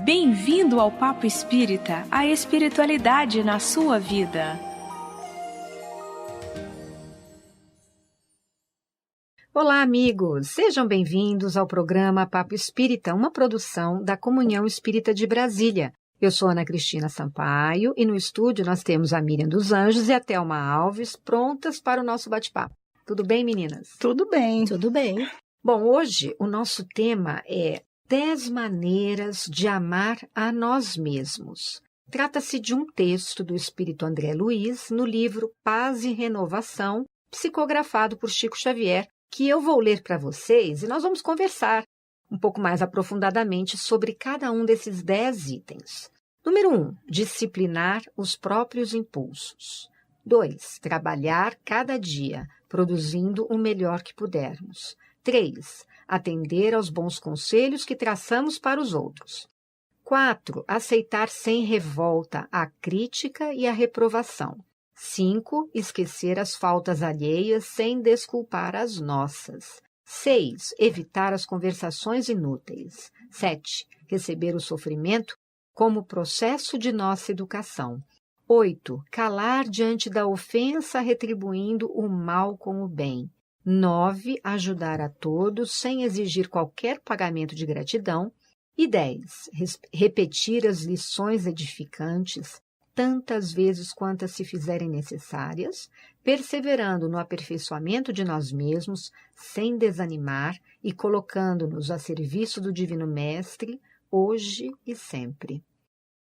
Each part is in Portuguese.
Bem-vindo ao Papo Espírita, a espiritualidade na sua vida. Olá, amigos! Sejam bem-vindos ao programa Papo Espírita, uma produção da Comunhão Espírita de Brasília. Eu sou Ana Cristina Sampaio e no estúdio nós temos a Miriam dos Anjos e a Thelma Alves prontas para o nosso bate-papo. Tudo bem, meninas? Tudo bem. Tudo bem. Bom, hoje o nosso tema é 10 maneiras de amar a nós mesmos. Trata-se de um texto do Espírito André Luiz no livro Paz e Renovação, psicografado por Chico Xavier, que eu vou ler para vocês e nós vamos conversar um pouco mais aprofundadamente sobre cada um desses 10 itens. Número 1, disciplinar os próprios impulsos. 2, trabalhar cada dia, produzindo o melhor que pudermos. 3, atender aos bons conselhos que traçamos para os outros. 4, aceitar sem revolta a crítica e a reprovação. 5, esquecer as faltas alheias sem desculpar as nossas. 6, evitar as conversações inúteis. 7, receber o sofrimento como processo de nossa educação. 8, calar diante da ofensa, retribuindo o mal com o bem. 9, ajudar a todos sem exigir qualquer pagamento de gratidão. E 10, repetir as lições edificantes tantas vezes quantas se fizerem necessárias, perseverando no aperfeiçoamento de nós mesmos, sem desanimar e colocando-nos a serviço do Divino Mestre, hoje e sempre.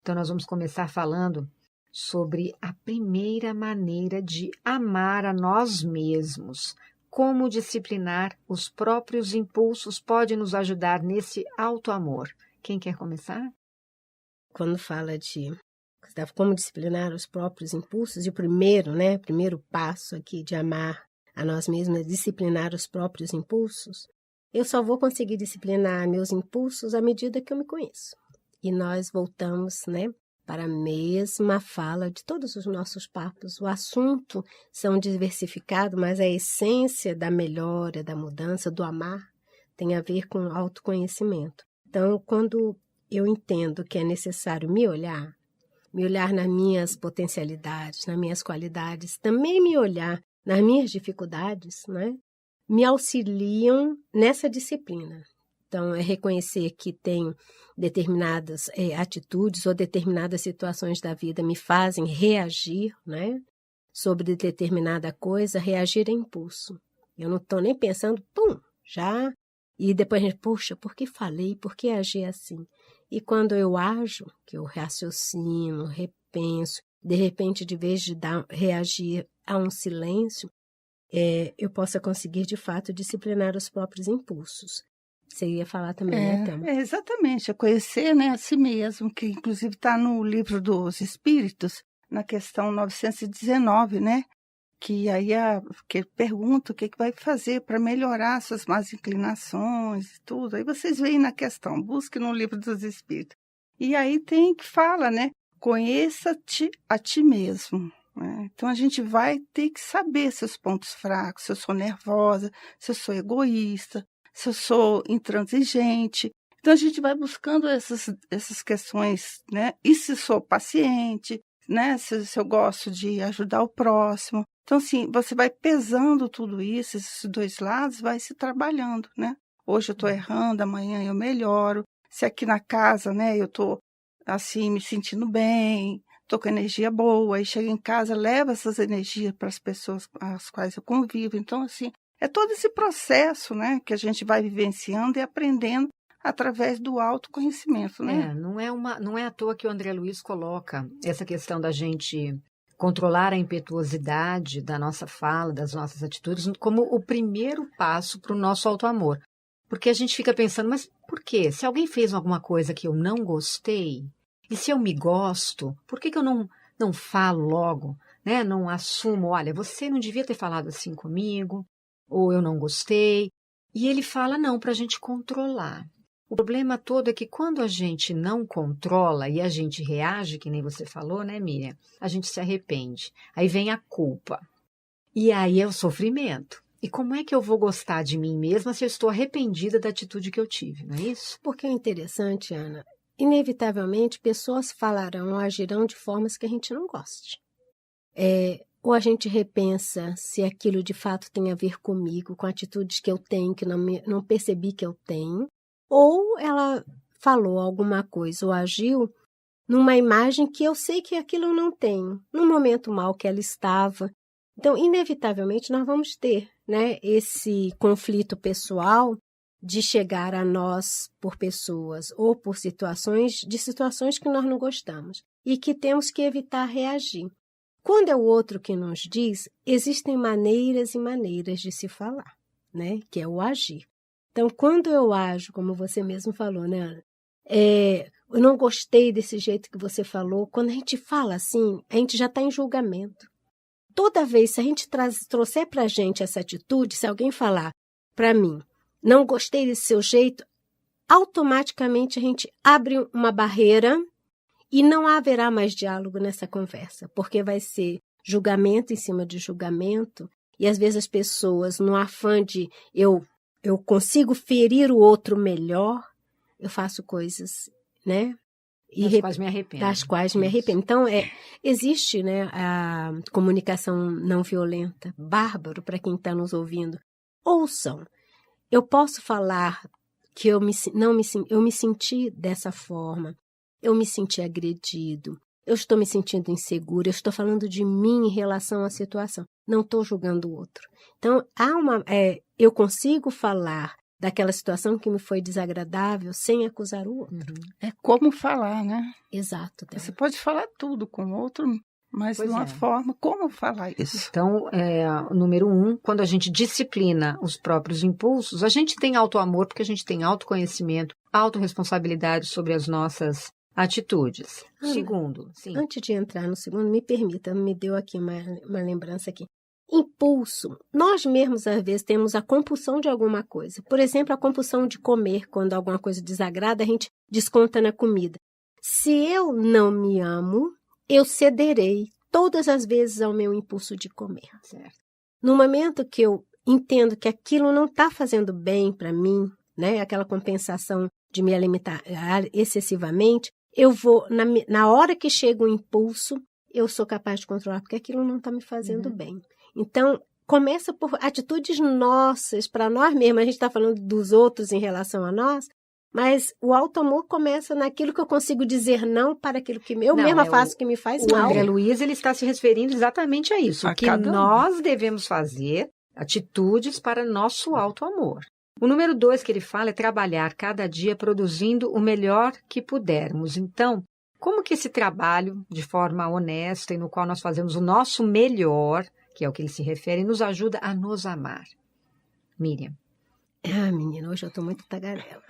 Então, nós vamos começar falando sobre a primeira maneira de amar a nós mesmos. Como disciplinar os próprios impulsos pode nos ajudar nesse auto-amor. Quem quer começar? Quando fala de como disciplinar os próprios impulsos, e o primeiro passo aqui de amar a nós mesmos é disciplinar os próprios impulsos, eu só vou conseguir disciplinar meus impulsos à medida que eu me conheço. E nós voltamos, para a mesma fala de todos os nossos papos. O assunto são diversificados, mas a essência da melhora, da mudança, do amar, tem a ver com autoconhecimento. Então, quando eu entendo que é necessário me olhar nas minhas potencialidades, nas minhas qualidades, também me olhar nas minhas dificuldades, me auxiliam nessa disciplina. Então, é reconhecer que tenho determinadas atitudes ou determinadas situações da vida me fazem reagir, sobre determinada coisa, reagir a impulso. Eu não estou nem pensando, já. E depois a gente, poxa, por que falei, por que agi assim? E quando eu ajo, que eu raciocino, repenso, de repente, de vez de reagir a um silêncio, eu possa conseguir, de fato, disciplinar os próprios impulsos. Você ia falar também, né, Thelma? Exatamente, é conhecer a si mesmo, que inclusive está no livro dos Espíritos, na questão 919, que aí que pergunta o que vai fazer para melhorar suas más inclinações e tudo. Aí vocês veem na questão, busque no livro dos Espíritos. E aí tem que fala, conheça-te a ti mesmo. Então a gente vai ter que saber seus pontos fracos, se eu sou nervosa, se eu sou egoísta, se eu sou intransigente. Então a gente vai buscando essas questões, e se sou paciente, se eu gosto de ajudar o próximo. Então, assim, você vai pesando tudo isso, esses dois lados, vai se trabalhando, Hoje eu estou errando, amanhã eu melhoro. Se aqui na casa, eu estou, assim, me sentindo bem, estou com energia boa, aí chego em casa, levo essas energias para as pessoas com as quais eu convivo. Então, assim, é todo esse processo, que a gente vai vivenciando e aprendendo através do autoconhecimento, Não é à toa que o André Luiz coloca essa questão da gente controlar a impetuosidade da nossa fala, das nossas atitudes, como o primeiro passo para o nosso autoamor. Porque a gente fica pensando, mas por quê? Se alguém fez alguma coisa que eu não gostei, e se eu me gosto, por que eu não falo logo, Não assumo, olha, você não devia ter falado assim comigo, ou eu não gostei. E ele fala, não, para a gente controlar. O problema todo é que quando a gente não controla e a gente reage, que nem você falou, Miriam? A gente se arrepende. Aí vem a culpa. E aí é o sofrimento. E como é que eu vou gostar de mim mesma se eu estou arrependida da atitude que eu tive, não é isso? Porque é interessante, Ana, inevitavelmente, pessoas falarão ou agirão de formas que a gente não goste. Ou a gente repensa se aquilo de fato tem a ver comigo, com atitudes que eu tenho, que não percebi que eu tenho, ou ela falou alguma coisa ou agiu numa imagem que eu sei que aquilo eu não tenho, no momento mal que ela estava. Então, inevitavelmente, nós vamos ter, né, esse conflito pessoal de chegar a nós por pessoas ou por situações que nós não gostamos e que temos que evitar reagir. Quando é o outro que nos diz, existem maneiras e maneiras de se falar, né, que é o agir. Então, quando eu ajo, como você mesmo falou, né, Ana? Eu não gostei desse jeito que você falou. Quando a gente fala assim, a gente já está em julgamento. Toda vez, se a gente trouxer para a gente essa atitude, se alguém falar para mim, não gostei desse seu jeito, automaticamente a gente abre uma barreira e não haverá mais diálogo nessa conversa, porque vai ser julgamento em cima de julgamento, e às vezes as pessoas, no afã de eu consigo ferir o outro melhor, eu faço coisas, né? Das quais me arrependo. Das quais me arrependo. Então, existe, né, a comunicação não violenta, bárbaro para quem está nos ouvindo. Ouçam. Eu posso falar que eu me senti dessa forma, eu me senti agredido, eu estou me sentindo insegura, eu estou falando de mim em relação à situação, não estou julgando o outro. Então, eu consigo falar daquela situação que me foi desagradável sem acusar o outro. É como falar, né? Exato. Você pode falar tudo com o outro, mas de uma forma, como falar isso? Então, número 1, quando a gente disciplina os próprios impulsos, a gente tem autoamor porque a gente tem autoconhecimento, autorresponsabilidade sobre as nossas atitudes. Ana, segundo, sim. Antes de entrar no segundo, me permita, me deu aqui uma lembrança aqui. Impulso. Nós mesmos, às vezes, temos a compulsão de alguma coisa. Por exemplo, a compulsão de comer. Quando alguma coisa desagrada, a gente desconta na comida. Se eu não me amo, eu cederei todas as vezes ao meu impulso de comer. Certo. No momento que eu entendo que aquilo não está fazendo bem para mim, né, aquela compensação de me alimentar excessivamente, eu vou, na hora que chega o impulso, eu sou capaz de controlar, porque aquilo não está me fazendo bem. Então, começa por atitudes nossas, para nós mesmos. A gente está falando dos outros em relação a nós, mas o auto-amor começa naquilo que eu consigo dizer não para aquilo que eu mesma faço que me faz mal. O André Luiz, ele está se referindo exatamente a isso. O que nós devemos fazer, atitudes para nosso auto-amor. O número 2 que ele fala é trabalhar cada dia produzindo o melhor que pudermos. Então, como que esse trabalho, de forma honesta e no qual nós fazemos o nosso melhor, que é o que ele se refere, nos ajuda a nos amar? Miriam. Menina, hoje eu estou muito tagarela.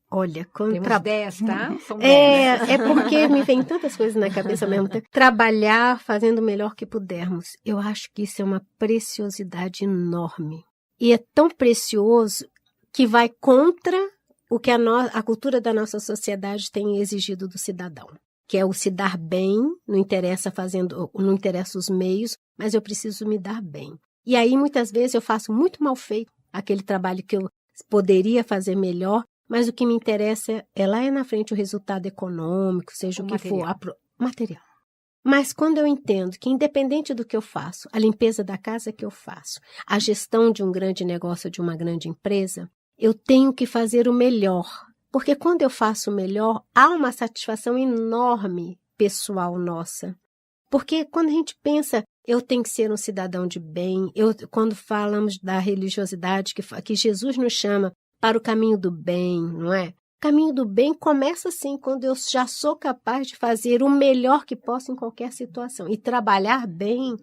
Olha, quando temos 10, tá? São 10. É porque me vem tantas coisas na cabeça ao mesmo tempo. Trabalhar fazendo o melhor que pudermos. Eu acho que isso é uma preciosidade enorme. E é tão precioso que vai contra o que a cultura da nossa sociedade tem exigido do cidadão, que é o se dar bem, não interessa os meios, mas eu preciso me dar bem. E aí, muitas vezes, eu faço muito mal feito aquele trabalho que eu poderia fazer melhor, mas o que me interessa lá na frente o resultado econômico, seja o que for, material. Mas quando eu entendo que, independente do que eu faço, a limpeza da casa que eu faço, a gestão de um grande negócio, de uma grande empresa, eu tenho que fazer o melhor. Porque quando eu faço o melhor, há uma satisfação enorme pessoal nossa. Porque quando a gente pensa, eu tenho que ser um cidadão de bem, quando falamos da religiosidade, que Jesus nos chama para o caminho do bem, não é? O caminho do bem começa assim, quando eu já sou capaz de fazer o melhor que posso em qualquer situação. E trabalhar bem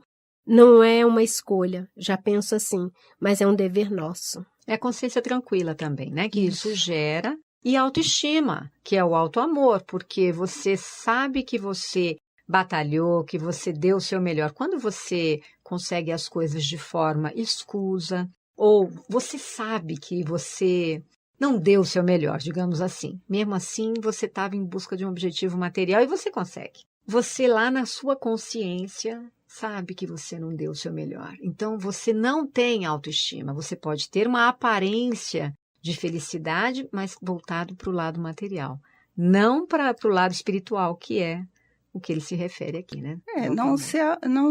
não é uma escolha, já penso assim, mas é um dever nosso. É a consciência tranquila também, né? Que isso gera. E autoestima, que é o autoamor, porque você sabe que você batalhou, que você deu o seu melhor. Quando você consegue as coisas de forma escusa, ou você sabe que você não deu o seu melhor, digamos assim. Mesmo assim, você estava em busca de um objetivo material e você consegue. Você lá na sua consciência sabe que você não deu o seu melhor. Então, você não tem autoestima. Você pode ter uma aparência de felicidade, mas voltado para o lado material. não para o lado espiritual, que é o que ele se refere aqui, né? Não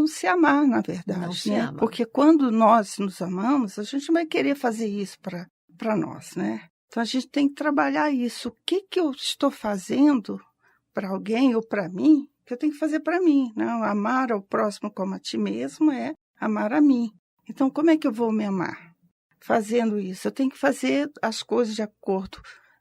se amar, na verdade, Não se né? ama. Porque quando nós nos amamos, a gente vai querer fazer isso para nós, né? Então, a gente tem que trabalhar isso. O que eu estou fazendo para alguém ou para mim, que eu tenho que fazer para mim, né? Amar ao próximo como a ti mesmo é amar a mim. Então, como é que eu vou me amar? Fazendo isso. Eu tenho que fazer as coisas de acordo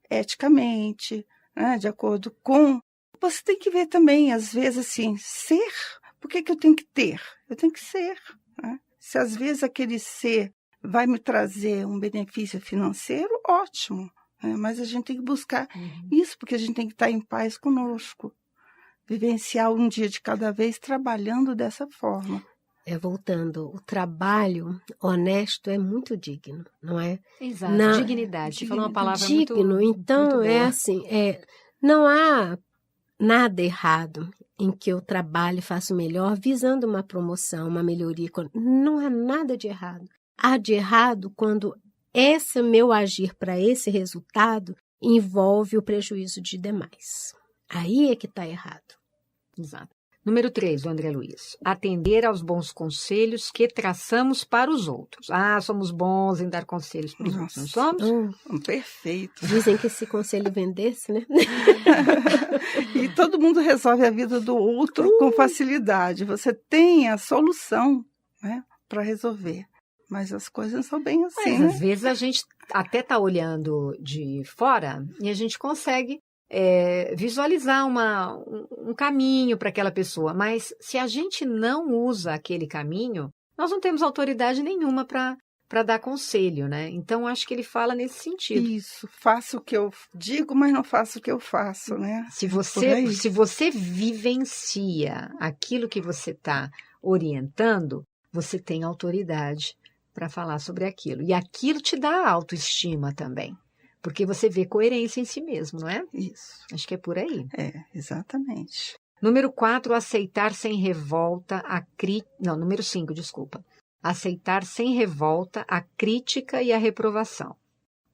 eticamente, né? De acordo com... Você tem que ver também, às vezes, assim, ser. Por que eu tenho que ter? Eu tenho que ser, né? Se às vezes aquele ser vai me trazer um benefício financeiro, ótimo, né? Mas a gente tem que buscar isso, porque a gente tem que estar em paz conosco. Vivenciar um dia de cada vez trabalhando dessa forma. Voltando, o trabalho honesto é muito digno, não é? Exato, dignidade. Você falou uma palavra digno, muito então muito boa. é assim, não há nada errado em que eu trabalhe e faça o melhor visando uma promoção, uma melhoria. Não há nada de errado. Há de errado quando esse meu agir para esse resultado envolve o prejuízo de demais. Aí é que está errado. Exato. Número 3, do André Luiz. Atender aos bons conselhos que traçamos para os outros. Somos bons em dar conselhos para os outros, não somos? Perfeito. Dizem que esse conselho vendesse, né? E todo mundo resolve a vida do outro com facilidade. Você tem a solução, né, para resolver. Mas as coisas não são bem assim, Mas né? às vezes a gente até está olhando de fora e a gente consegue visualizar um caminho para aquela pessoa. Mas se a gente não usa aquele caminho, nós não temos autoridade nenhuma para dar conselho, né? Então, acho que ele fala nesse sentido. Isso, faço o que eu digo, mas não faço o que eu faço, né? Se você vivencia aquilo que você está orientando, você tem autoridade para falar sobre aquilo. E aquilo te dá autoestima também. Porque você vê coerência em si mesmo, não é? Isso. Acho que é por aí. Exatamente. Número 4, aceitar sem revolta número 5, desculpa. Aceitar sem revolta a crítica e a reprovação.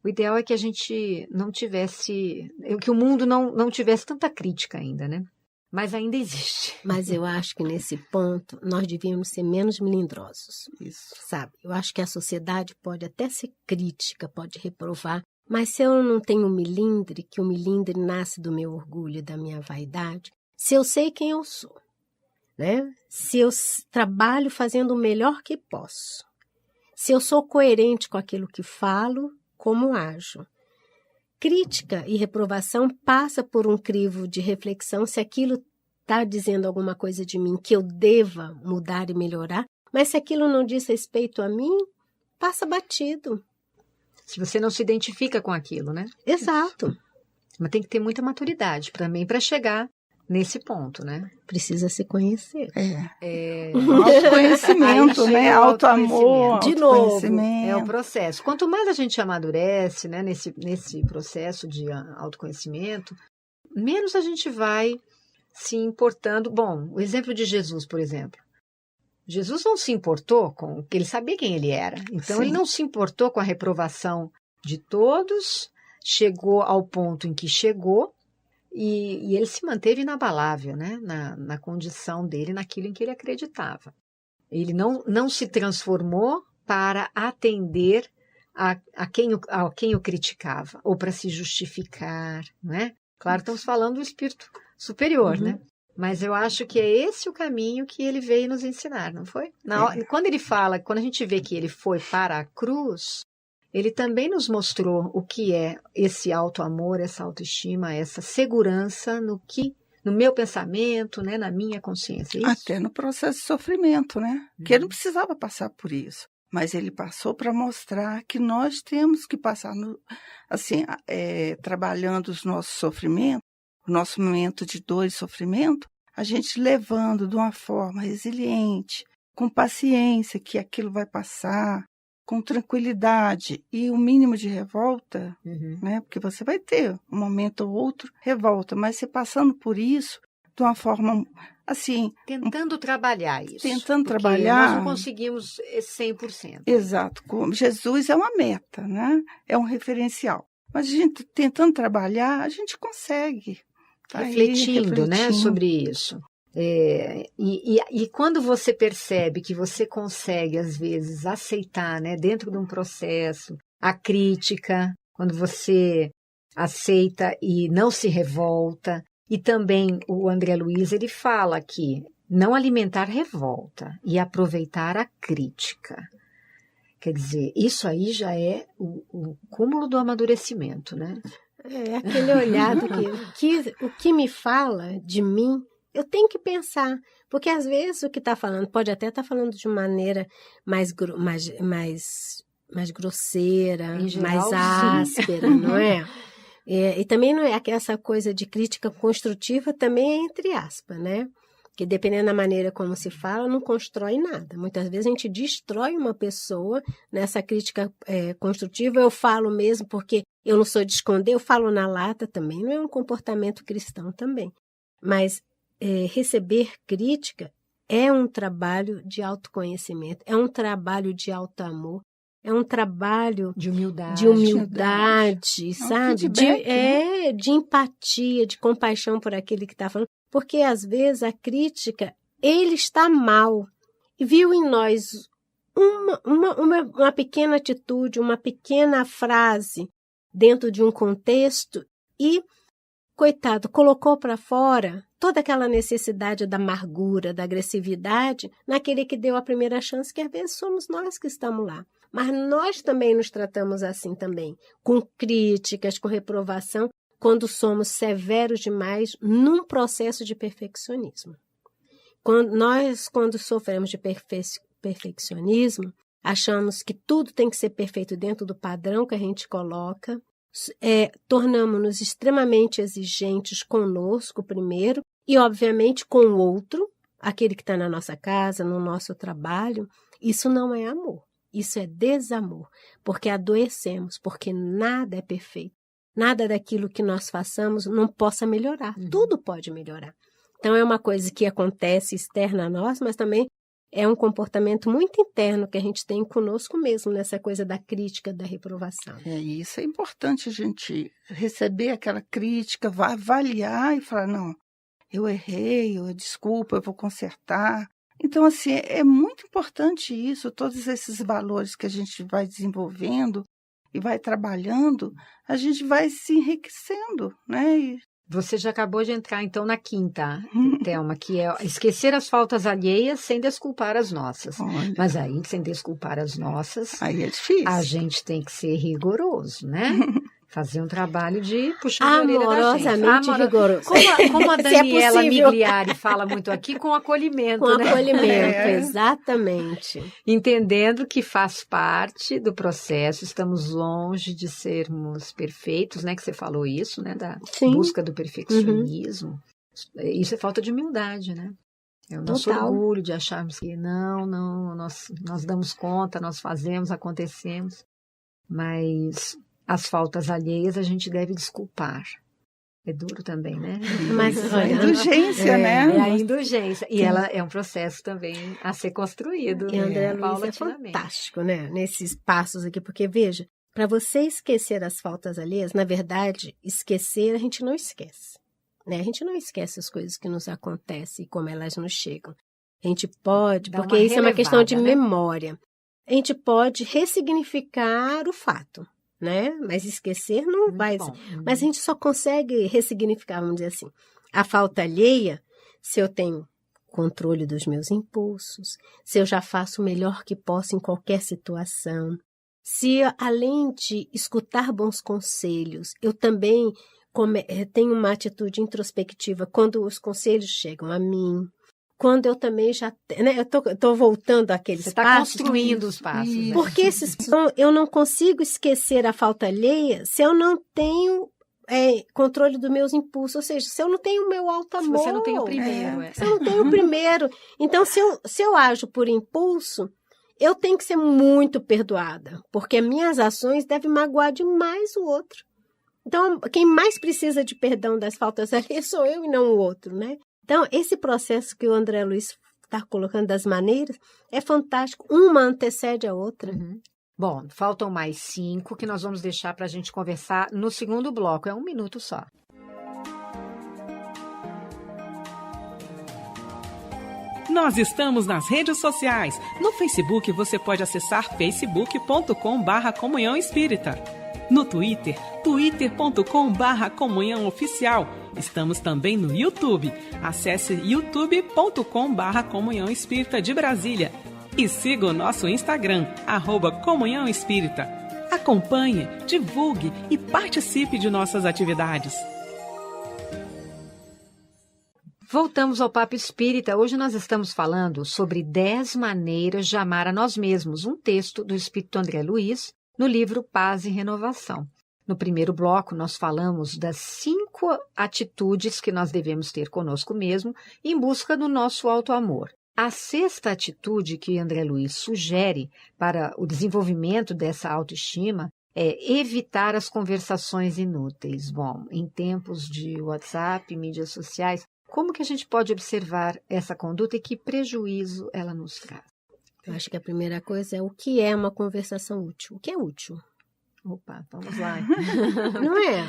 O ideal é que a gente não tivesse... que o mundo não tivesse tanta crítica ainda, né? Mas ainda existe. Mas eu acho que nesse ponto nós devíamos ser menos melindrosos. Isso. Sabe? Eu acho que a sociedade pode até ser crítica, pode reprovar, mas se eu não tenho melindre, que o melindre nasce do meu orgulho e da minha vaidade, se eu sei quem eu sou, né? Se eu trabalho fazendo o melhor que posso, se eu sou coerente com aquilo que falo, como ajo. Crítica e reprovação passa por um crivo de reflexão se aquilo está dizendo alguma coisa de mim que eu deva mudar e melhorar, mas se aquilo não diz respeito a mim, passa batido. Se você não se identifica com aquilo, né? Exato. Mas tem que ter muita maturidade também para chegar nesse ponto, né? Precisa se conhecer. Autoconhecimento, né? Autoamor, de novo, autoconhecimento. É o processo. Quanto mais a gente amadurece, né, nesse processo de autoconhecimento, menos a gente vai se importando. Bom, o exemplo de Jesus, por exemplo. Jesus não se importou com... Ele sabia quem ele era. Então, Sim. Ele não se importou com a reprovação de todos, chegou ao ponto em que chegou e ele se manteve inabalável, né? Na condição dele, naquilo em que ele acreditava. Ele não se transformou para atender a quem o criticava ou para se justificar, não é? Claro, estamos falando do espírito superior, né? Mas eu acho que é esse o caminho que ele veio nos ensinar, não foi? Quando a gente vê que ele foi para a cruz, ele também nos mostrou o que é esse autoamor, essa autoestima, essa segurança no meu pensamento, né, na minha consciência. Isso? Até no processo de sofrimento, né? Que ele não precisava passar por isso. Mas ele passou para mostrar que nós temos que passar, trabalhando os nossos sofrimentos, o nosso momento de dor e sofrimento, a gente levando de uma forma resiliente, com paciência, que aquilo vai passar, com tranquilidade e o mínimo de revolta, né? Porque você vai ter um momento ou outro revolta, mas você passando por isso de uma forma assim... Tentando trabalhar isso. Tentando porque trabalhar... nós não conseguimos 100%. Exato. Jesus é uma meta, né? É um referencial. Mas a gente tentando trabalhar, a gente consegue. Tá Refletindo, né, sobre isso. E quando você percebe que você consegue, às vezes, aceitar, né, dentro de um processo, a crítica, quando você aceita e não se revolta, e também o André Luiz, ele fala aqui, não alimentar revolta e aproveitar a crítica. Quer dizer, isso aí já é o cúmulo do amadurecimento, né? É aquele olhar do que o que me fala de mim, eu tenho que pensar. Porque às vezes o que está falando, pode até estar falando de maneira mais grosseira, Em geral, mais sim. áspera, não é? E também não é que essa coisa de crítica construtiva também é entre aspas, né? Que dependendo da maneira como se fala, não constrói nada. Muitas vezes a gente destrói uma pessoa nessa crítica construtiva. Eu falo mesmo porque eu não sou de esconder, eu falo na lata também. Não é um comportamento cristão também. Mas receber crítica é um trabalho de autoconhecimento, é um trabalho de auto-amor, é um trabalho de humildade, sabe? De empatia, de compaixão por aquele que está falando. Porque, às vezes, a crítica, ele está mal. E viu em nós uma pequena atitude, uma pequena frase dentro de um contexto e, coitado, colocou para fora toda aquela necessidade da amargura, da agressividade naquele que deu a primeira chance, que às vezes somos nós que estamos lá. Mas nós também nos tratamos assim também, com críticas, com reprovação, quando somos severos demais num processo de perfeccionismo. Quando sofremos de perfeccionismo, achamos que tudo tem que ser perfeito dentro do padrão que a gente coloca, tornamos-nos extremamente exigentes conosco primeiro e, obviamente, com o outro, aquele que está na nossa casa, no nosso trabalho. Isso não é amor, isso é desamor, porque adoecemos, porque nada é perfeito. Nada daquilo que nós façamos não possa melhorar. Tudo pode melhorar. Então, é uma coisa que acontece externa a nós, mas também é um comportamento muito interno que a gente tem conosco mesmo, nessa coisa da crítica, da reprovação. Isso é importante a gente receber aquela crítica, avaliar e falar, não, eu errei, desculpa, eu vou consertar. Então, assim, é muito importante isso, todos esses valores que a gente vai desenvolvendo, e vai trabalhando, a gente vai se enriquecendo, né? Você já acabou de entrar, então, na quinta, Thelma, que é esquecer as faltas alheias sem desculpar as nossas. Olha. Mas aí, sem desculpar as nossas, aí é difícil. A gente tem que ser rigoroso, né? Fazer um trabalho de puxar a orelha da gente. Amorosamente rigoroso. Como a Daniela Migliari fala muito aqui, com acolhimento, com né? Acolhimento, exatamente. Entendendo que faz parte do processo, estamos longe de sermos perfeitos, né? Que você falou isso, né? Da busca do perfeccionismo. Isso é falta de humildade, né? É o nosso orgulho de acharmos que nós damos conta, nós fazemos, acontecemos, mas as faltas alheias a gente deve desculpar. É duro também, né? Mas a indulgência, né? É a indulgência. E ela é um processo também a ser construído. E André Luiz é fantástico, né? Nesses passos aqui, porque veja, para você esquecer as faltas alheias, na verdade, esquecer a gente não esquece. Né? A gente não esquece as coisas que nos acontecem e como elas nos chegam. A gente pode, porque isso é uma questão de memória. A gente pode ressignificar o fato. Né? Mas esquecer não vai. Mas a gente só consegue ressignificar, vamos dizer assim, a falta alheia se eu tenho controle dos meus impulsos, se eu já faço o melhor que posso em qualquer situação, se além de escutar bons conselhos, eu também tenho uma atitude introspectiva quando os conselhos chegam a mim. Quando eu também já... Né, eu tô voltando àqueles passos. Você está construindo os passos. Né? Porque eu não consigo esquecer a falta alheia se eu não tenho controle dos meus impulsos. Ou seja, se eu não tenho o meu auto-amor. Se você não tem o primeiro. Se eu não tenho o primeiro. Então, se eu ajo por impulso, eu tenho que ser muito perdoada. Porque minhas ações devem magoar demais o outro. Então, quem mais precisa de perdão das faltas alheias sou eu e não o outro, né? Então, esse processo que o André Luiz está colocando das maneiras é fantástico. Uma antecede a outra. Bom, faltam mais 5 que nós vamos deixar para a gente conversar no segundo bloco. É 1 minuto só. Nós estamos nas redes sociais. No Facebook você pode acessar facebook.com/Comunhão Espírita. No Twitter, twitter.com/Comunhão Oficial. Estamos também no YouTube. Acesse youtube.com/Comunhão Espírita de Brasília. E siga o nosso Instagram, @Comunhão Espírita. Acompanhe, divulgue e participe de nossas atividades. Voltamos ao Papo Espírita. Hoje nós estamos falando sobre 10 maneiras de amar a nós mesmos, um texto do Espírito André Luiz, no livro Paz e Renovação. No primeiro bloco, nós falamos das 5 atitudes que nós devemos ter conosco mesmo em busca do nosso auto-amor. A 6ª atitude que André Luiz sugere para o desenvolvimento dessa autoestima é evitar as conversações inúteis. Bom, em tempos de WhatsApp, mídias sociais, como que a gente pode observar essa conduta e que prejuízo ela nos traz? Eu acho que a primeira coisa é o que é uma conversação útil. O que é útil? Opa, vamos lá. Não é?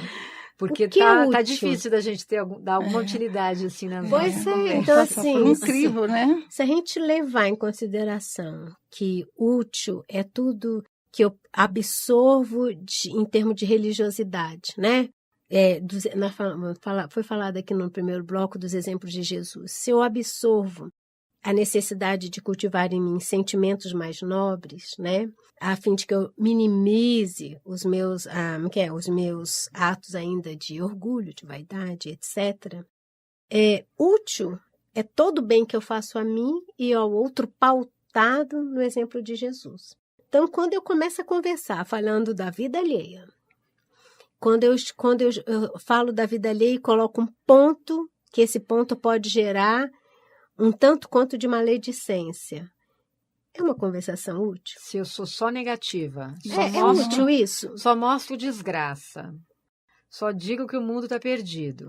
Porque tá difícil da gente dar alguma utilidade assim na Pois nossa é, então assim, incrível, né? Se a gente levar em consideração que útil é tudo que eu absorvo em termos de religiosidade, né? Foi falado aqui no primeiro bloco dos exemplos de Jesus. Se eu absorvo a necessidade de cultivar em mim sentimentos mais nobres, né, a fim de que eu minimize os meus atos ainda de orgulho, de vaidade, etc. Útil é todo o bem que eu faço a mim e ao outro pautado no exemplo de Jesus. Então, quando eu começo a conversar falando da vida alheia, quando eu falo da vida alheia e coloco um ponto, que esse ponto pode gerar um tanto quanto de maledicência, é uma conversação útil? Se eu sou só negativa, é útil isso? Só mostro desgraça, só digo que o mundo está perdido.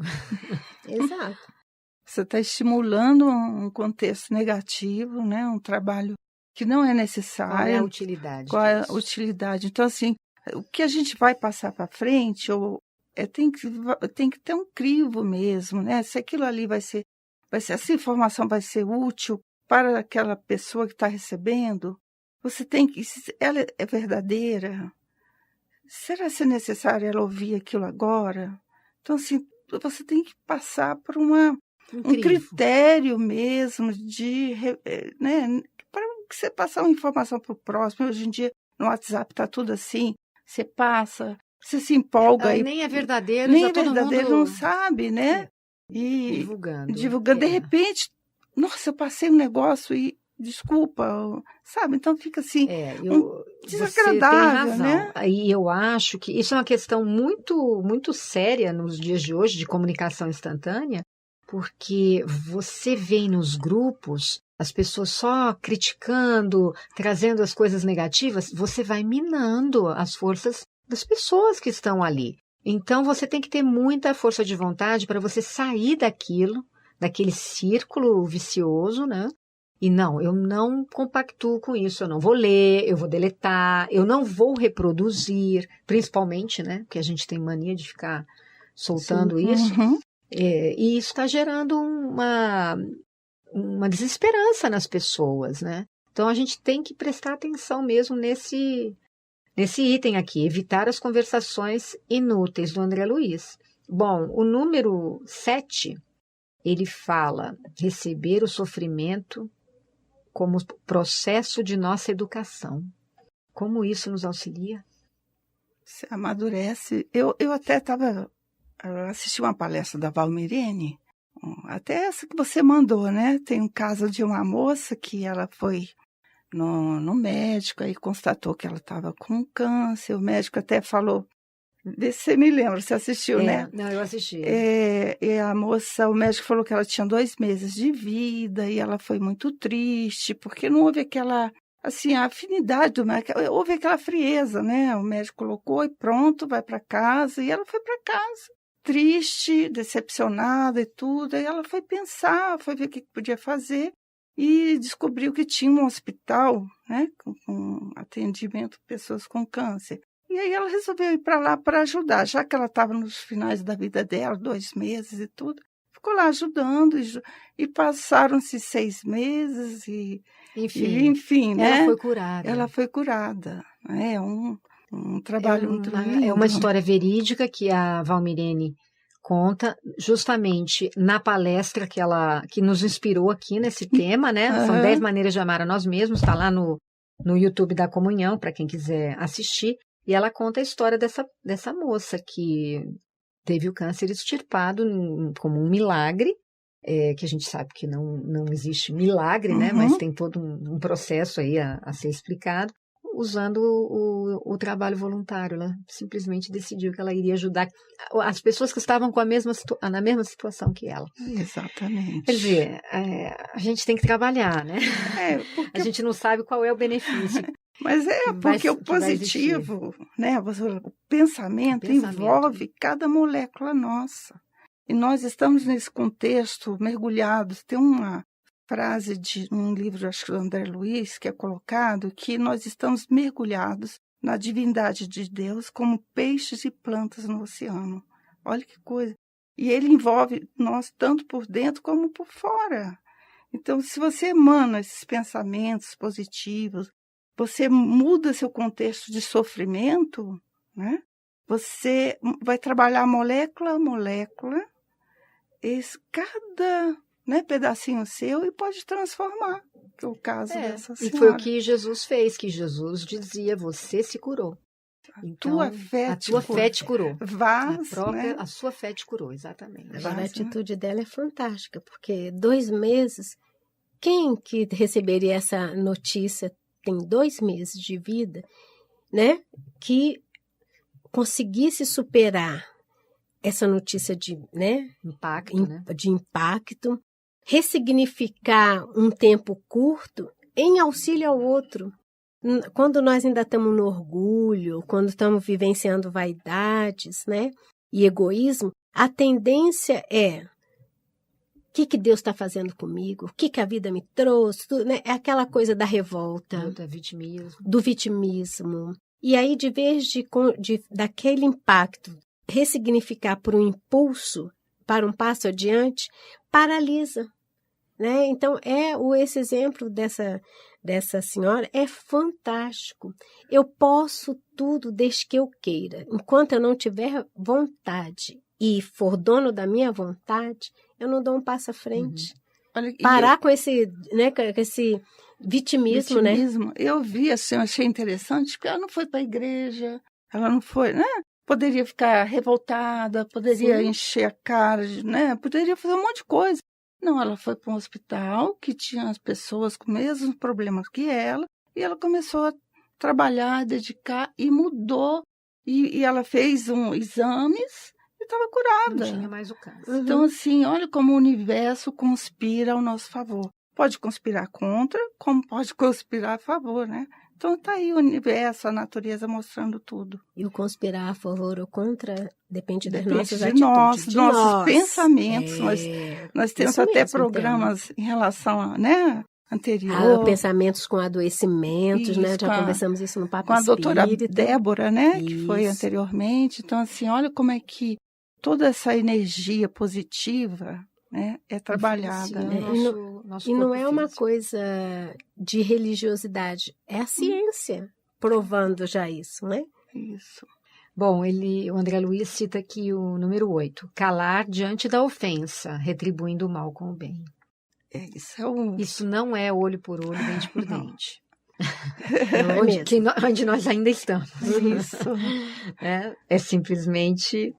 Exato. Você está estimulando um contexto negativo, né? Um trabalho que não é necessário. Qual é a utilidade? Qual é a utilidade? Então, assim, o que a gente vai passar para frente tem que ter um crivo mesmo, né? Se aquilo ali essa informação vai ser útil para aquela pessoa que está recebendo, você tem que, ela é verdadeira? Será se é necessário ela ouvir aquilo agora? Então, assim, você tem que passar por um critério mesmo né? Para você passar uma informação para o próximo. Hoje em dia, no WhatsApp está tudo assim. Você passa, você se empolga. Nem é verdadeiro, nem já é todo verdadeiro, mundo não sabe, né? E divulgando. De repente, nossa, eu passei um negócio e desculpa, sabe? Então fica assim, desagradável, né? E eu acho que isso é uma questão muito, muito séria nos dias de hoje de comunicação instantânea, porque você vê nos grupos as pessoas só criticando, trazendo as coisas negativas, você vai minando as forças das pessoas que estão ali. Então, você tem que ter muita força de vontade para você sair daquele círculo vicioso, né? E não, eu não compactuo com isso, eu não vou ler, eu vou deletar, eu não vou reproduzir, principalmente, né? Porque a gente tem mania de ficar soltando isso. Uhum. E isso está gerando uma desesperança nas pessoas, né? Então, a gente tem que prestar atenção mesmo nesse item aqui, evitar as conversações inúteis do André Luiz. Bom, o número 7, ele fala receber o sofrimento como processo de nossa educação. Como isso nos auxilia? Você amadurece. Eu até assisti uma palestra da Valmirene, até essa que você mandou, né? Tem um caso de uma moça que ela foi no médico, aí constatou que ela estava com câncer, o médico até falou, vê se você me lembra, você assistiu, né? Não, eu assisti. E o médico falou que ela tinha 2 meses de vida, e ela foi muito triste, porque não houve aquela, assim, a afinidade do médico, houve aquela frieza, né? O médico colocou e pronto, vai para casa, e ela foi para casa, triste, decepcionada e tudo, aí ela foi pensar, foi ver o que podia fazer, e descobriu que tinha um hospital, né, com atendimento a pessoas com câncer. E aí ela resolveu ir para lá para ajudar, já que ela estava nos finais da vida dela, 2 meses e tudo. Ficou lá ajudando e passaram-se 6 meses enfim, né? Ela foi curada. Ela foi curada. É um trabalho muito lindo. É uma história verídica que a Valmirene conta justamente na palestra que nos inspirou aqui nesse tema, né? São 10 maneiras de amar a nós mesmos, está lá no YouTube da Comunhão, para quem quiser assistir. E ela conta a história dessa moça que teve o câncer extirpado como um milagre, que a gente sabe que não existe milagre, né? Mas tem todo um processo aí a ser explicado, usando o trabalho voluntário. Ela simplesmente decidiu que ela iria ajudar as pessoas que estavam na mesma situação que ela. Exatamente. Quer dizer, a gente tem que trabalhar, né? Porque a gente não sabe qual é o benefício. Mas porque o positivo, né? O pensamento envolve cada molécula nossa. E nós estamos nesse contexto mergulhados. Tem uma frase de um livro, acho que do André Luiz, que é colocado, que nós estamos mergulhados na divindade de Deus como peixes e plantas no oceano. Olha que coisa. E ele envolve nós tanto por dentro como por fora. Então, se você emana esses pensamentos positivos, você muda seu contexto de sofrimento, né? Você vai trabalhar molécula a molécula, cada pedacinho seu, e pode transformar, que é o caso dessa senhora. E foi o que Jesus fez, que Jesus dizia, você se curou. Então, a tua fé te curou. A sua fé te curou, exatamente. Agora, a atitude dela é fantástica, porque 2 meses, quem que receberia essa notícia tem 2 meses de vida, né, que conseguisse superar essa notícia de impacto, ressignificar um tempo curto em auxílio ao outro. Quando nós ainda estamos no orgulho, quando estamos vivenciando vaidades, né, e egoísmo, a tendência é: o que Deus está fazendo comigo? O que a vida me trouxe? Né? É aquela coisa da revolta, do vitimismo. E aí, de vez daquele impacto, ressignificar por um impulso, para um passo adiante, paralisa. Né? Então, esse exemplo dessa senhora é fantástico. Eu posso tudo desde que eu queira. Enquanto eu não tiver vontade e for dono da minha vontade, eu não dou um passo à frente. Olha, Parar com esse vitimismo, né? Eu vi, assim, eu achei interessante, porque ela não foi para a igreja, ela não foi, né? Poderia ficar revoltada, poderia encher a cara, né? Poderia fazer um monte de coisa. Não, ela foi para um hospital que tinha as pessoas com os mesmos problemas que ela, e ela começou a trabalhar, dedicar, e mudou. E ela fez exames e estava curada. Não tinha mais o câncer. Então, assim, olha como o universo conspira ao nosso favor. Pode conspirar contra, como pode conspirar a favor, né? Então, está aí o universo, a natureza mostrando tudo. E o conspirar a favor ou contra depende das nossas de atitudes. De nossos pensamentos. Nós temos até programas em relação a, né, anterior. Pensamentos com adoecimentos, né? Já conversamos isso no Papo com a Espírita. doutora Débora, né? Que foi anteriormente. Então, assim, olha como é que toda essa energia positiva, né, é trabalhada. E não é uma coisa de religiosidade, é a ciência provando já isso, né? Isso. Bom, o André Luiz cita aqui o número 8, calar diante da ofensa, retribuindo o mal com o bem. Isso não é olho por olho, dente por dente. Onde nós ainda estamos. Isso. É simplesmente...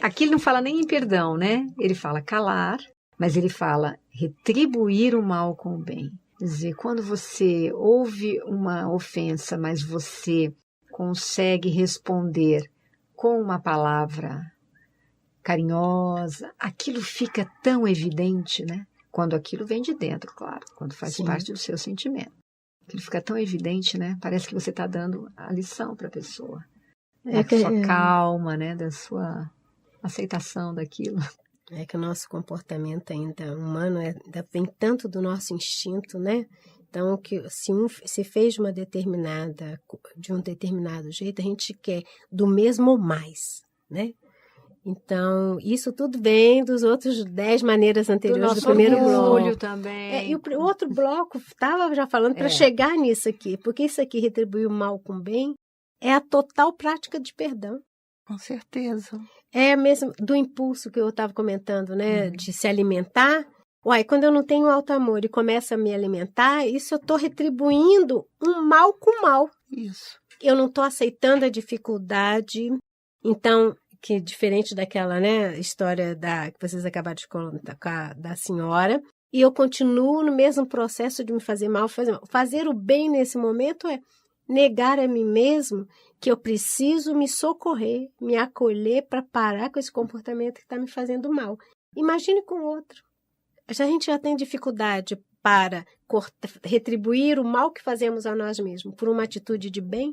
Aqui ele não fala nem em perdão, né? Ele fala calar, mas ele fala retribuir o mal com o bem. Quer dizer, quando você ouve uma ofensa, mas você consegue responder com uma palavra carinhosa, aquilo fica tão evidente, né? Quando aquilo vem de dentro, claro, quando faz parte do seu sentimento. Aquilo fica tão evidente, né? Parece que você está dando a lição para a pessoa. Da sua calma, né? Da sua aceitação daquilo. É que o nosso comportamento ainda humano ainda vem tanto do nosso instinto, né? Então, que se fez de um determinado jeito, a gente quer do mesmo ou mais, né? Então, isso tudo vem dos outros 10 maneiras anteriores do primeiro bloco. Também. E o outro bloco estava já falando para chegar nisso aqui, porque isso aqui, retribuir o mal com o bem, é a total prática de perdão. Com certeza. É mesmo do impulso que eu estava comentando, né? De se alimentar. Uai, quando eu não tenho alto amor e começo a me alimentar, isso eu estou retribuindo um mal com mal. Isso. Eu não estou aceitando a dificuldade. Então, que diferente daquela, né, história que vocês acabaram de contar da senhora, e eu continuo no mesmo processo de me fazer mal, fazer o bem nesse momento é negar a mim mesmo que eu preciso me socorrer, me acolher para parar com esse comportamento que está me fazendo mal. Imagine com o outro. A gente já tem dificuldade para retribuir o mal que fazemos a nós mesmos por uma atitude de bem.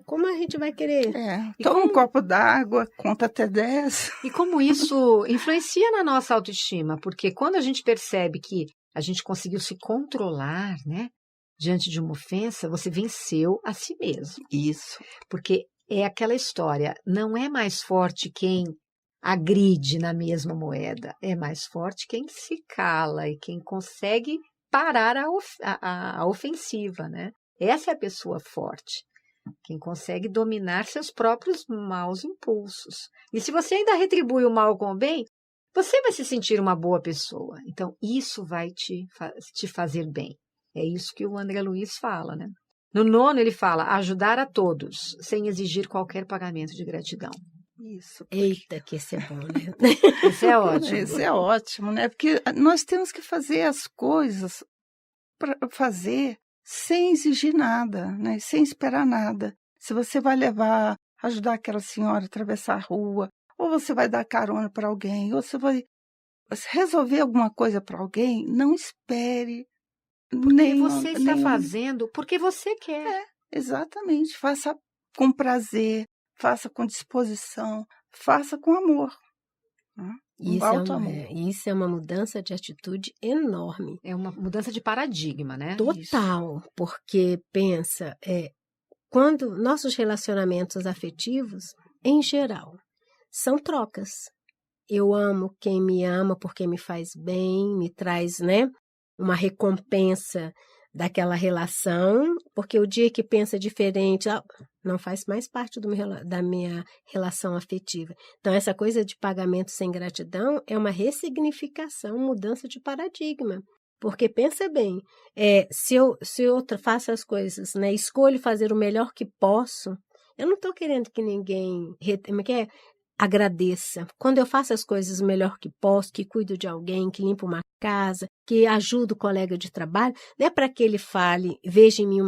Como a gente vai querer? Toma um copo d'água, conta até 10. E como isso influencia na nossa autoestima, porque quando a gente percebe que a gente conseguiu se controlar, né, diante de uma ofensa, você venceu a si mesmo. Isso. Porque é aquela história, não é mais forte quem agride na mesma moeda, é mais forte quem se cala e quem consegue parar a ofensiva, né? Essa é a pessoa forte. Quem consegue dominar seus próprios maus impulsos. E se você ainda retribui o mal com o bem, você vai se sentir uma boa pessoa. Então, isso vai te fazer bem. É isso que o André Luiz fala, né? No 9º, ele fala, ajudar a todos, sem exigir qualquer pagamento de gratidão. Isso. Eita, que esse é bom, né? Isso é ótimo. Isso é ótimo, né? Porque nós temos que fazer as coisas para fazer sem exigir nada, né? Sem esperar nada. Se você vai ajudar aquela senhora a atravessar a rua, ou você vai dar carona para alguém, ou você vai resolver alguma coisa para alguém, não espere. Porque você está fazendo porque você quer. Exatamente. Faça com prazer, faça com disposição, faça com amor. Né? Isso é uma mudança de atitude enorme. É uma mudança de paradigma, né? Total, porque pensa, quando nossos relacionamentos afetivos, em geral, são trocas. Eu amo quem me ama porque me faz bem, me traz, né, uma recompensa daquela relação, porque o dia que pensa diferente não faz mais parte da minha relação afetiva. Então, essa coisa de pagamento sem gratidão é uma ressignificação, mudança de paradigma. Porque pensa bem, se eu faço as coisas, né, escolho fazer o melhor que posso, eu não estou querendo que ninguém agradeça. Quando eu faço as coisas o melhor que posso, que cuido de alguém, que limpo uma casa, que ajudo o colega de trabalho, não é para que ele fale, veja em mim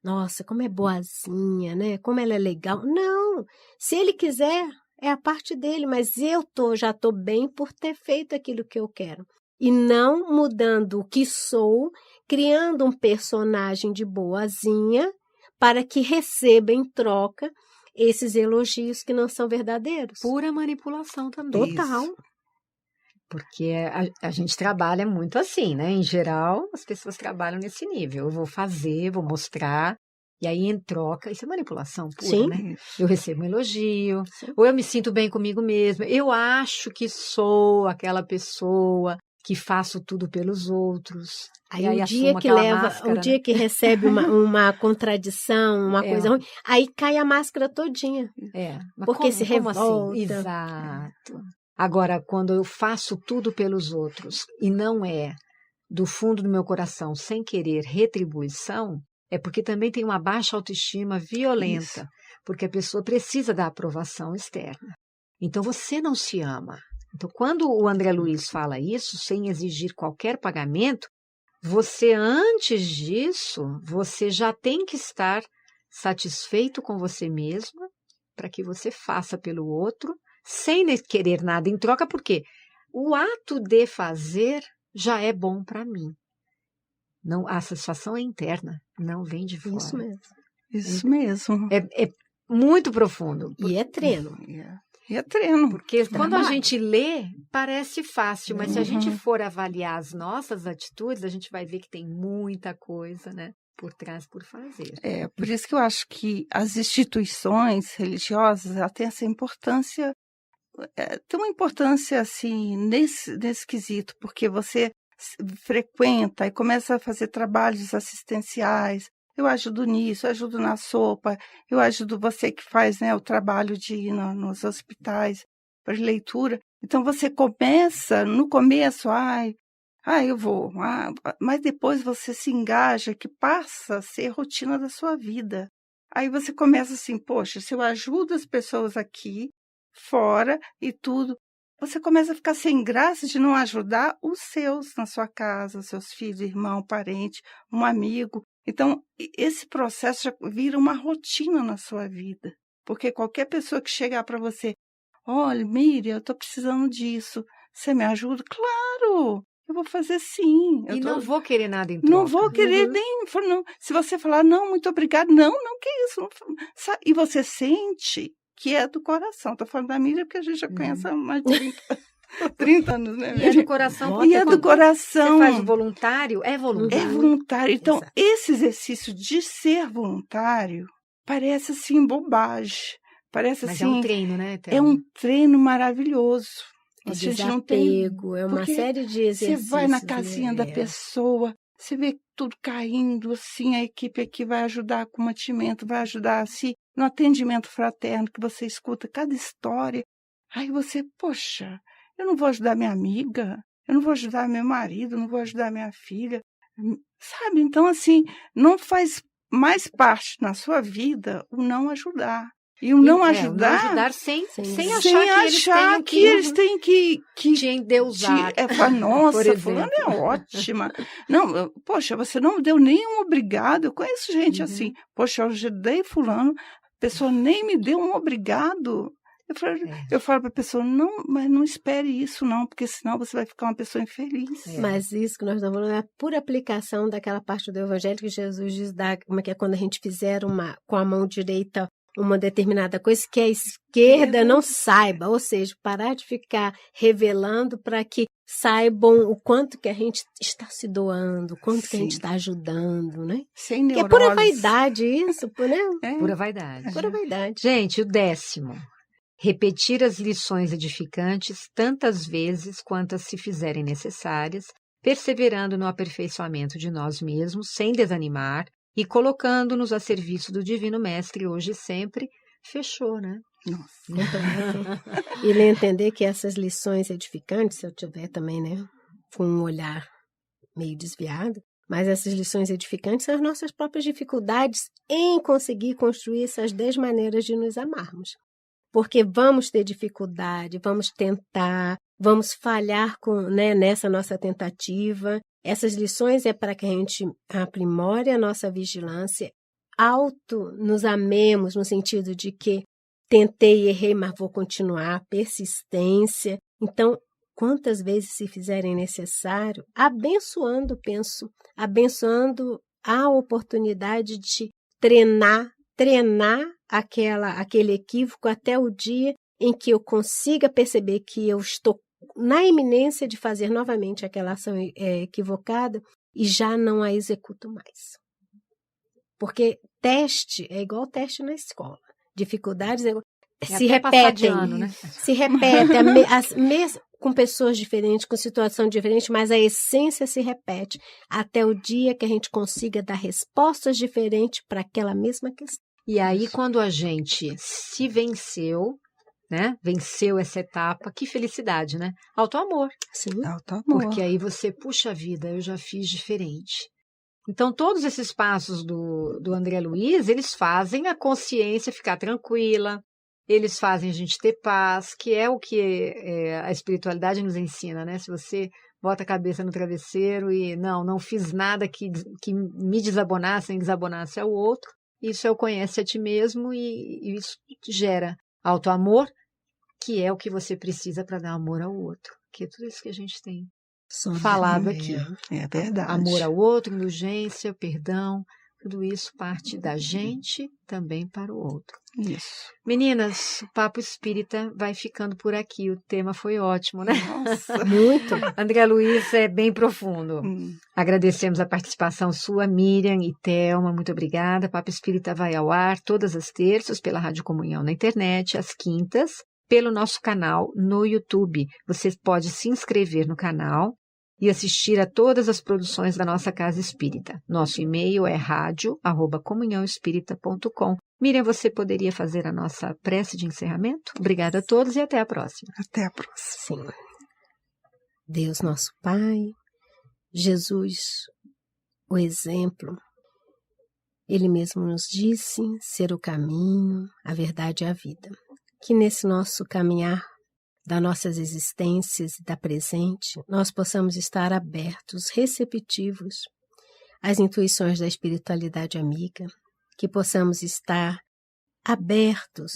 nossa, como é boazinha, né? Como ela é legal. Não, se ele quiser, é a parte dele, mas eu já estou bem por ter feito aquilo que eu quero. E não mudando o que sou, criando um personagem de boazinha para que receba em troca esses elogios que não são verdadeiros. Pura manipulação também. Total. Isso. Porque a gente trabalha muito assim, né? Em geral, as pessoas trabalham nesse nível. Eu vou fazer, vou mostrar, e aí em troca, isso é manipulação pura, Sim. Né? Eu recebo um elogio, Sim. Ou eu me sinto bem comigo mesma. Eu acho que sou aquela pessoa que faço tudo pelos outros. Aí o dia que o dia que recebe uma contradição, uma coisa ruim, aí cai a máscara todinha. Mas porque se revolta. Assim? Exato. Agora, quando eu faço tudo pelos outros e não é do fundo do meu coração, sem querer retribuição, é porque também tem uma baixa autoestima violenta, Isso. Porque a pessoa precisa da aprovação externa. Então, você não se ama. Então, quando o André Luiz fala isso, sem exigir qualquer pagamento, você, antes disso, você já tem que estar satisfeito com você mesma para que você faça pelo outro, sem querer nada em troca, porque o ato de fazer já é bom para mim. Não, a satisfação é interna, não vem de fora. Isso mesmo. É muito profundo. E é treino. E é treino. Porque quando a Trabalho. gente lê, parece fácil, mas se a gente for avaliar as nossas atitudes, a gente vai ver que tem muita coisa, né, por trás por fazer. É, por isso que eu acho que as instituições religiosas, ela tem essa importância, tem uma importância, assim, nesse quesito, porque você frequenta e começa a fazer trabalhos assistenciais. Eu ajudo nisso, eu ajudo na sopa, eu ajudo você que faz, né, o trabalho de ir nos hospitais para leitura. Então, você começa, no começo, eu vou, mas depois você se engaja, que passa a ser rotina da sua vida. Aí você começa assim, poxa, se eu ajudo as pessoas aqui, fora e tudo, você começa a ficar sem graça de não ajudar os seus na sua casa, seus filhos, irmão, parente, um amigo. Então, esse processo já vira uma rotina na sua vida. Porque qualquer pessoa que chegar para você, olha, Miriam, eu estou precisando disso, você me ajuda? Claro, eu vou fazer sim. Não vou querer nada em troca. Não vou querer nem... Não. Se você falar, não, muito obrigada, não, que isso. Não, e você sente que é do coração. Estou falando da Miriam porque a gente já conhece há mais de 30 anos, né? E é do coração. E é do coração. Você faz voluntário, é voluntário. É voluntário. Então, Exato. esse exercício de ser voluntário parece, assim, bobagem. Parece, Mas assim... é um treino, né, Thelma? É um treino maravilhoso. É A gente não tem... desapego, é uma porque série de exercícios. Você vai na casinha da né? pessoa, você vê tudo caindo, assim, a equipe aqui vai ajudar com o mantimento, vai ajudar, assim, no atendimento fraterno, que você escuta cada história. Aí você, poxa, eu não vou ajudar minha amiga, eu não vou ajudar meu marido, eu não vou ajudar minha filha, sabe? Então, assim, não faz mais parte na sua vida o não ajudar. E o não ajudar... Não ajudar sem achar que eles têm que te endeusar. Nossa, fulano é ótima. Não, poxa, você não me deu nenhum obrigado. Eu conheço gente assim. Poxa, eu ajudei fulano, a pessoa nem me deu um obrigado. Eu falo para a pessoa, não, mas não espere isso não, porque senão você vai ficar uma pessoa infeliz. Mas isso que nós estamos falando é pura aplicação daquela parte do Evangelho que Jesus diz, como é que é quando a gente fizer com a mão direita uma determinada coisa que a esquerda não saiba, ou seja, parar de ficar revelando para que saibam o quanto que a gente está se doando, o quanto que a gente está ajudando, né? Sem neurose. Que é pura vaidade isso, né? Pura vaidade. Pura vaidade. Gente, o 10º. Repetir as lições edificantes tantas vezes quantas se fizerem necessárias, perseverando no aperfeiçoamento de nós mesmos, sem desanimar, e colocando-nos a serviço do Divino Mestre hoje e sempre. Fechou, né? Nossa. E entender que essas lições edificantes, se eu tiver também, né, com um olhar meio desviado, mas essas lições edificantes são as nossas próprias dificuldades em conseguir construir essas 10 maneiras de nos amarmos. Porque vamos ter dificuldade, vamos tentar, vamos falhar nessa nossa tentativa. Essas lições é para que a gente aprimore a nossa vigilância, nos amemos no sentido de que tentei e errei, mas vou continuar, persistência. Então, quantas vezes se fizerem necessário, abençoando a oportunidade de treinar aquele equívoco até o dia em que eu consiga perceber que eu estou na iminência de fazer novamente aquela ação equivocada e já não a executo mais. Porque teste é igual teste na escola. Dificuldades se repetem. Né? Se repetem com pessoas diferentes, com situação diferente, mas a essência se repete até o dia que a gente consiga dar respostas diferentes para aquela mesma questão. E aí, quando a gente se venceu, né? Venceu essa etapa, que felicidade, né? Autoamor. Sim. Autoamor. Porque aí você, puxa vida, eu já fiz diferente. Então, todos esses passos do André Luiz, eles fazem a consciência ficar tranquila, eles fazem a gente ter paz, que é o que a espiritualidade nos ensina, né? Se você bota a cabeça no travesseiro e não fiz nada que me desabonasse, nem desabonasse ao outro, isso é o conhece a ti mesmo e isso gera autoamor, que é o que você precisa para dar amor ao outro. Que é tudo isso que a gente tem falado aqui. É verdade. Amor ao outro, indulgência, perdão, tudo isso parte da gente também para o outro. Isso. Meninas, o Papo Espírita vai ficando por aqui. O tema foi ótimo, né? Nossa. Muito. André Luiz é bem profundo. Agradecemos a participação sua, Miriam e Thelma. Muito obrigada. Papo Espírita vai ao ar todas as terças pela Rádio Comunhão na internet, às quintas, pelo nosso canal no YouTube. Você pode se inscrever no canal e assistir a todas as produções da nossa Casa Espírita. Nosso e-mail é radio@comunhãoespírita.com. Miriam, você poderia fazer a nossa prece de encerramento? Obrigada a todos e até a próxima. Até a próxima. Sim. Deus nosso Pai, Jesus, o exemplo, Ele mesmo nos disse ser o caminho, a verdade e a vida. Que nesse nosso caminhar das nossas existências e da presente, nós possamos estar abertos, receptivos às intuições da espiritualidade amiga, que possamos estar abertos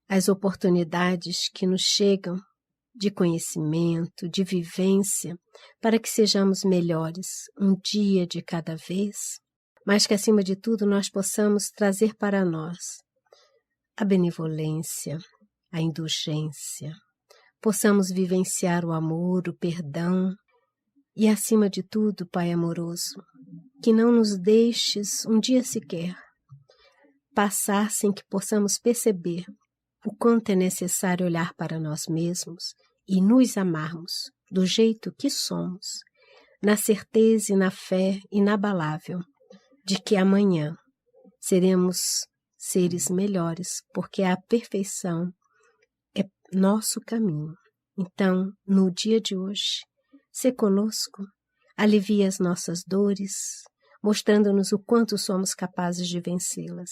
às oportunidades que nos chegam de conhecimento, de vivência, para que sejamos melhores um dia de cada vez, mas que acima de tudo nós possamos trazer para nós a benevolência, a indulgência, possamos vivenciar o amor, o perdão e, acima de tudo, Pai amoroso, que não nos deixes um dia sequer passar sem que possamos perceber o quanto é necessário olhar para nós mesmos e nos amarmos do jeito que somos, na certeza e na fé inabalável de que amanhã seremos seres melhores, porque a perfeição é nosso caminho. Então, no dia de hoje, sê conosco, alivia as nossas dores, mostrando-nos o quanto somos capazes de vencê-las.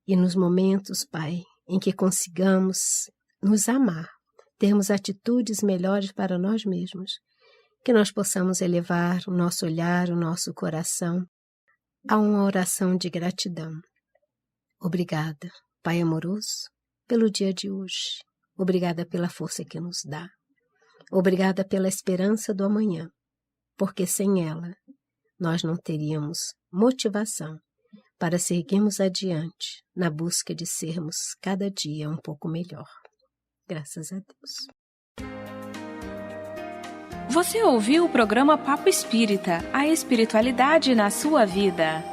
E nos momentos, Pai, em que consigamos nos amar, termos atitudes melhores para nós mesmos, que nós possamos elevar o nosso olhar, o nosso coração a uma oração de gratidão. Obrigada, Pai amoroso, pelo dia de hoje. Obrigada pela força que nos dá. Obrigada pela esperança do amanhã, porque sem ela nós não teríamos motivação para seguirmos adiante na busca de sermos cada dia um pouco melhor. Graças a Deus. Você ouviu o programa Papo Espírita, a espiritualidade na sua vida.